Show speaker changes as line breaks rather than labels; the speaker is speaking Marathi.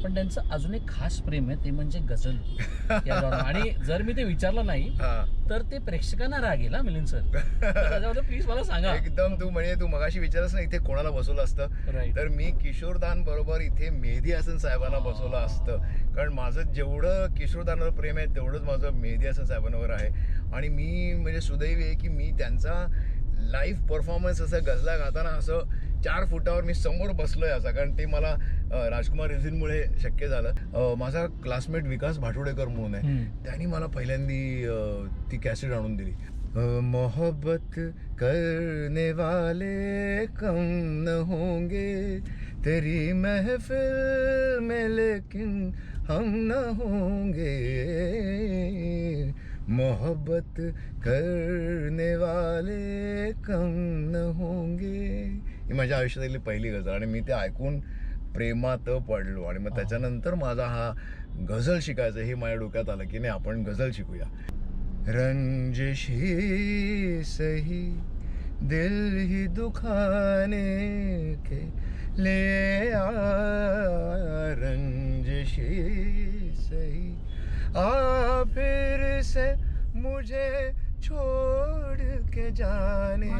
पण त्यांचं अजून एक खास प्रेम आहे, ते म्हणजे गझल या genre. आणि जर मी ते विचारलं नाही तर ते प्रेक्षकांना रागेल हा मिलिंद सर. त्याच्यामध्ये प्लीज मला सांगा.
एकदम तू मगाशी विचारलंस ना इथे कोणाला बसवलं असतं,
राईट.
तर मी किशोरदान बरोबर इथे मेहदी हसन साहेबांना बसवलं असतं. कारण माझं जेवढं किशोरदानवर प्रेम आहे तेवढंच माझं मेहदी हसन साहेबांवर आहे. आणि मी म्हणजे सुदैवी आहे की मी त्यांचा लाईव्ह परफॉर्मन्स असं गझला गाताना असं 4 फुटावर मी समोर बसलोय असा, कारण ते मला राजकुमार रिझीनमुळे शक्य झालं. माझा क्लासमेट विकास भाटुडेकर म्हणून आहे, त्यांनी मला पहिल्यांदी ती कॅसेट आणून दिली. मोहब्बत करने वाले कम न होंगे तेरी महफिल में लेकिन हम न होंगे, मोहब्बत करने वाले कम न होंगे. ही माझ्या आयुष्यातली पहिली गझल आणि मी ते ऐकून प्रेमात पडलो. आणि मग त्याच्यानंतर माझा हा गझल शिकायचं हे माझ्या डोक्यात आलं की नाही आपण गझल शिकूया. रंजिशी सही दिल ही दुखाने के ले आ, रंजिशी सही आ फिर से मुझे छोड़ के जाने